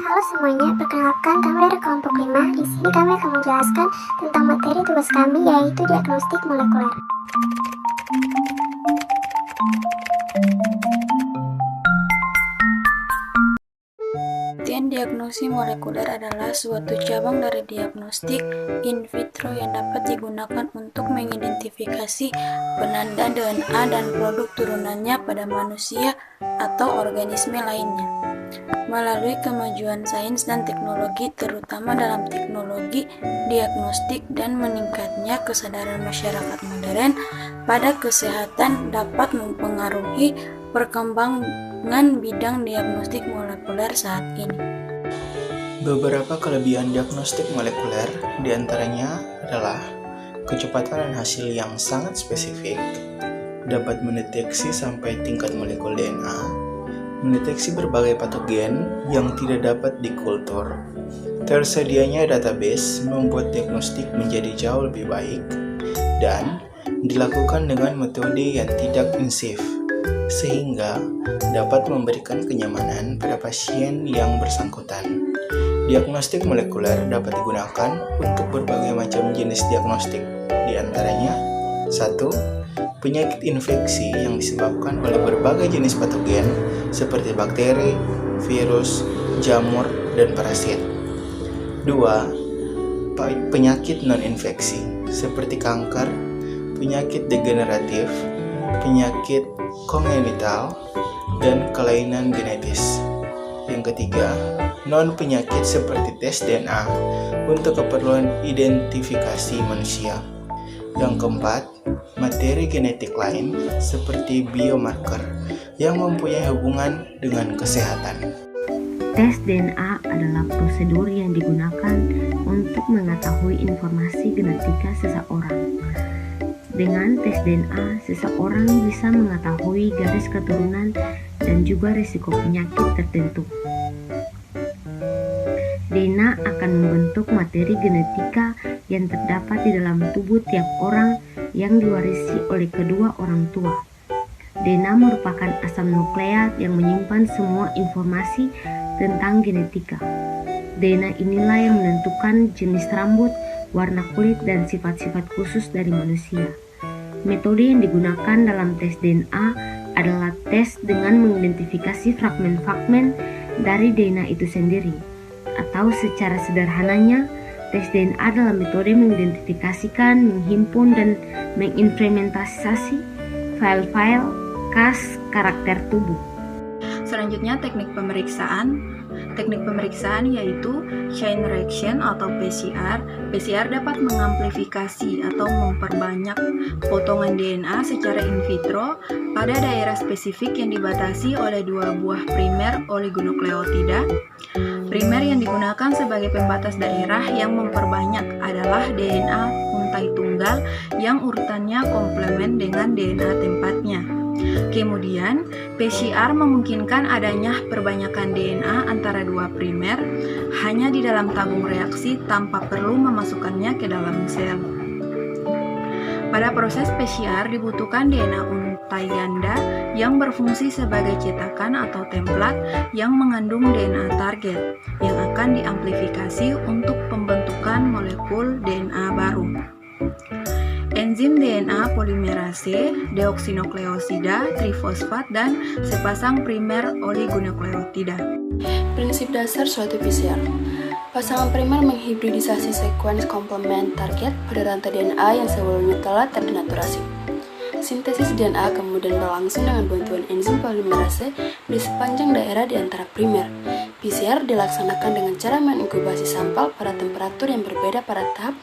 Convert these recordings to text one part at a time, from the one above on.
Halo semuanya, perkenalkan kami dari kelompok 5. Di sini kami akan menjelaskan tentang materi tugas kami, yaitu diagnostik molekuler. Penelitian diagnosis molekuler adalah suatu cabang dari diagnostik in vitro yang dapat digunakan untuk mengidentifikasi penanda DNA dan produk turunannya pada manusia atau organisme lainnya. Melalui kemajuan sains dan teknologi, terutama dalam teknologi diagnostik dan meningkatnya kesadaran masyarakat modern pada kesehatan dapat mempengaruhi perkembangan bidang diagnostik molekuler saat ini. Beberapa kelebihan diagnostik molekuler diantaranya adalah kecepatan dan hasil yang sangat spesifik, dapat mendeteksi sampai tingkat molekul DNA, mendeteksi berbagai patogen yang tidak dapat dikultur. Tersedianya database membuat diagnostik menjadi jauh lebih baik dan dilakukan dengan metode yang tidak invasif, sehingga dapat memberikan kenyamanan pada pasien yang bersangkutan. Diagnostik molekuler dapat digunakan untuk berbagai macam jenis diagnostik, diantaranya 1. Penyakit infeksi yang disebabkan oleh berbagai jenis patogen seperti bakteri, virus, jamur, dan parasit. 2. Penyakit non-infeksi seperti kanker, penyakit degeneratif, penyakit kongenital, dan kelainan genetis. Yang ketiga, non-penyakit seperti tes DNA untuk keperluan identifikasi manusia. Yang keempat, materi genetik lain seperti biomarker yang mempunyai hubungan dengan kesehatan. Tes DNA adalah prosedur yang digunakan untuk mengetahui informasi genetika seseorang. Dengan tes DNA, seseorang bisa mengetahui garis keturunan dan juga risiko penyakit tertentu. DNA akan membentuk materi genetika yang terdapat di dalam tubuh tiap orang yang diwarisi oleh kedua orang tua. DNA merupakan asam nukleat yang menyimpan semua informasi tentang genetika. DNA inilah yang menentukan jenis rambut, warna kulit, dan sifat-sifat khusus dari manusia. Metode yang digunakan dalam tes DNA adalah tes dengan mengidentifikasi fragmen-fragmen dari DNA itu sendiri. Atau secara sederhananya, tes DNA adalah metode mengidentifikasikan, menghimpun, dan mengimplementasi file-file khas karakter tubuh. Selanjutnya, teknik pemeriksaan. Teknik pemeriksaan yaitu chain reaction atau PCR. PCR dapat mengamplifikasi atau memperbanyak potongan DNA secara in vitro pada daerah spesifik yang dibatasi oleh dua buah primer oligonukleotida. Primer yang digunakan sebagai pembatas daerah yang memperbanyak adalah DNA untai tunggal yang urutannya komplement dengan DNA tempatnya. Kemudian, PCR memungkinkan adanya perbanyakan DNA antara dua primer hanya di dalam tabung reaksi tanpa perlu memasukkannya ke dalam sel. Pada proses PCR dibutuhkan DNA untai ganda yang berfungsi sebagai cetakan atau templat yang mengandung DNA target yang akan diamplifikasi untuk pembentukan molekul DNA baru. Enzim DNA polimerase, deoksinukleosida, trifosfat, dan sepasang primer oligonukleotida. Prinsip dasar suatu PCR. Pasangan primer menghibridisasi sekuens komplement target pada rantai DNA yang sebelumnya telah terdenaturasi. Sintesis DNA kemudian berlangsung dengan bantuan enzim polimerase di sepanjang daerah di antara primer. PCR dilaksanakan dengan cara menginkubasi sampel pada temperatur yang berbeda pada tahap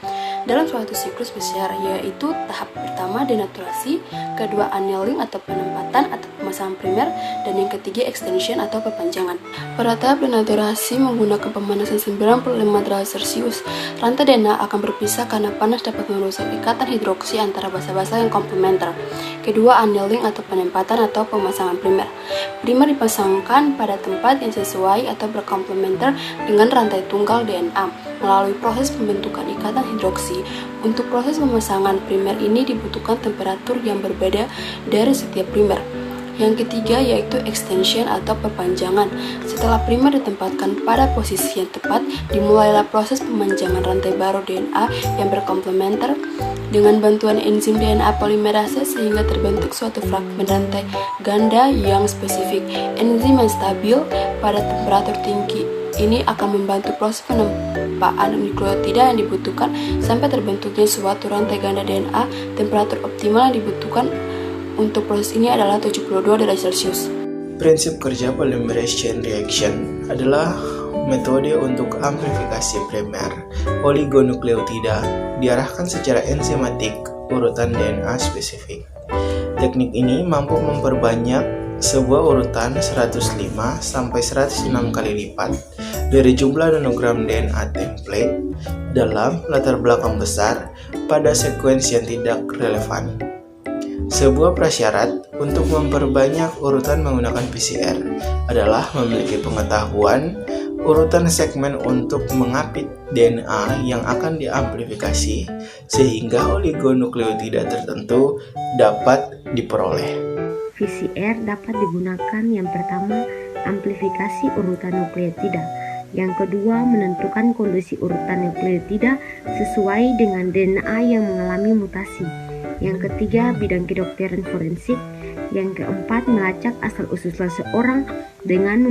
dalam suatu siklus PCR, yaitu tahap pertama denaturasi, kedua annealing atau penempatan atau pemasangan primer, dan yang ketiga extension atau perpanjangan. Pada tahap denaturasi menggunakan pemanasan 95 derajat Celcius, rantai DNA akan berpisah karena panas dapat merusak ikatan hidroksi antara basa-basa yang komplementer. Kedua, annealing atau penempatan atau pemasangan primer. Primer dipasangkan pada tempat yang sesuai atau berkomplementer dengan rantai tunggal DNA melalui proses pembentukan ikatan hidroksi. Untuk proses pemasangan primer ini dibutuhkan temperatur yang berbeda dari setiap primer. Yang ketiga yaitu extension atau perpanjangan. Setelah primer ditempatkan pada posisi yang tepat, dimulailah proses pemanjangan rantai baru DNA yang berkomplementer dengan bantuan enzim DNA polimerase sehingga terbentuk suatu fragmen rantai ganda yang spesifik. Enzim yang stabil pada temperatur tinggi ini akan membantu proses penempaan nukleotida yang dibutuhkan sampai terbentuknya suatu rantai ganda DNA. Temperatur optimal yang dibutuhkan untuk proses ini adalah 72 derajat Celcius. Prinsip kerja polymerase chain reaction adalah metode untuk amplifikasi primer oligonukleotida diarahkan secara enzimatik urutan DNA spesifik. Teknik ini mampu memperbanyak sebuah urutan 105 sampai 106 kali lipat dari jumlah nanogram DNA template dalam latar belakang besar pada sekuensi yang tidak relevan. Sebuah prasyarat untuk memperbanyak urutan menggunakan PCR adalah memiliki pengetahuan urutan segmen untuk mengapit DNA yang akan diamplifikasi sehingga oligonukleotida tertentu dapat diperoleh. PCR dapat digunakan yang pertama, amplifikasi urutan nukleotida. Yang kedua, menentukan kondisi urutan nukleotida sesuai dengan DNA yang mengalami mutasi. Yang ketiga, bidang kedokteran forensik. Yang keempat, melacak asal-usul seseorang dengan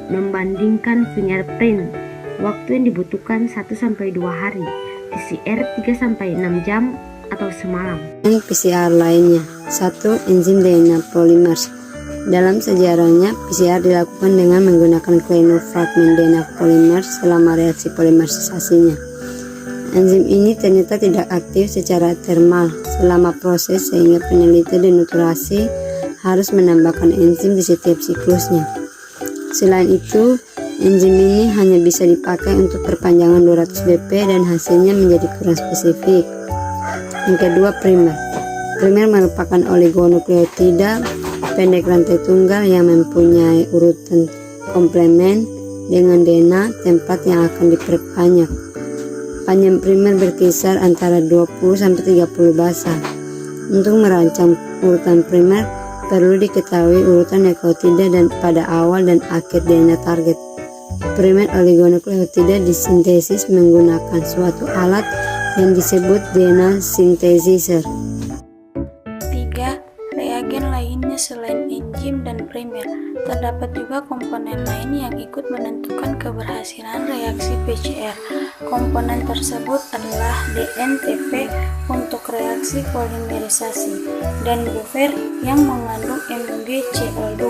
membandingkan fingerprint. Waktu yang dibutuhkan 1-2 hari. PCR 3-6 jam atau semalam. PCR lainnya. 1. Enzim DNA polymerase. Dalam sejarahnya, PCR dilakukan dengan menggunakan kleno fragmen DNA polimer selama reaksi polimerisasinya. Enzim ini ternyata tidak aktif secara termal selama proses sehingga peneliti denaturasi harus menambahkan enzim di setiap siklusnya. Selain itu, enzim ini hanya bisa dipakai untuk perpanjangan 200 BP dan hasilnya menjadi kurang spesifik. Yang kedua, primer. Primer merupakan oligonukleotida pendek rantai tunggal yang mempunyai urutan komplemen dengan DNA tempat yang akan diperbanyak. Panjang primer berkisar antara 20-30 basa. Untuk merancang urutan primer, perlu diketahui urutan nukleotida dan pada awal dan akhir DNA target. Primer oligonukleotida disintesis menggunakan suatu alat yang disebut DNA synthesizer. 3. Reagen lainnya selain enzim dan primer. Terdapat juga komponen lain yang ikut menentukan keberhasilan reaksi PCR. Komponen tersebut adalah DNTP untuk reaksi polimerisasi dan buffer yang mengandung MgCl2.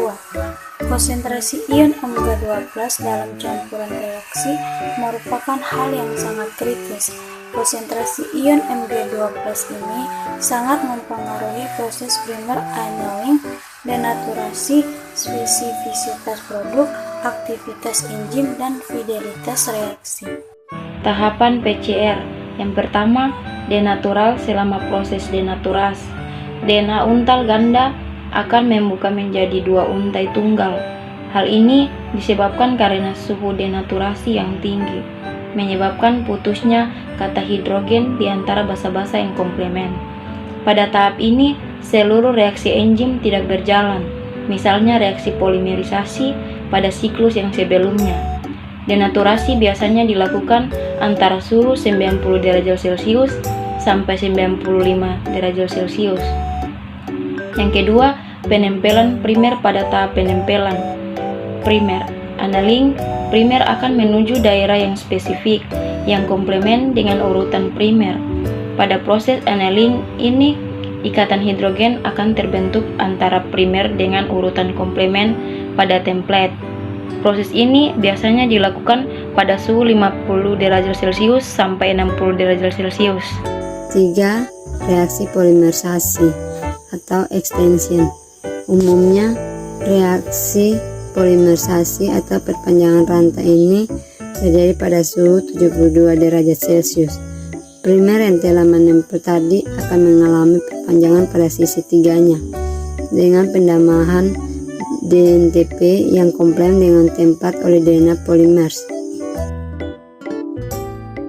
Konsentrasi ion Mg2+ dalam campuran reaksi merupakan hal yang sangat kritis. Konsentrasi ion Mg2+ ini sangat mempengaruhi proses primer annealing, denaturasi, spesifisitas produk, aktivitas enzim, dan fidelitas reaksi. Tahapan PCR. Yang pertama, denatural selama proses denaturasi. DNA untal ganda akan membuka menjadi 2 untai tunggal. Hal ini disebabkan karena suhu denaturasi yang tinggi, menyebabkan putusnya kata hidrogen di antara basa-basa yang komplemen. Pada tahap ini, seluruh reaksi enzim tidak berjalan, misalnya reaksi polimerisasi pada siklus yang sebelumnya. Denaturasi biasanya dilakukan antara suhu 90 derajat Celcius sampai 95 derajat Celcius. Yang kedua, penempelan primer pada tahap penempelan. Primer annealing. Primer akan menuju daerah yang spesifik yang komplemen dengan urutan primer. Pada proses annealing ini, ikatan hidrogen akan terbentuk antara primer dengan urutan komplemen pada template. Proses ini biasanya dilakukan pada suhu 50 derajat Celcius sampai 60 derajat Celcius. 3. Reaksi polimerisasi atau extension. Umumnya, reaksi polimerisasi atau perpanjangan rantai ini terjadi pada suhu 72 derajat Celcius. Primer yang telah menempel tadi akan mengalami perpanjangan pada sisi tiganya dengan pendamaian DNTP yang komplain dengan tempat oleh DNA polimers.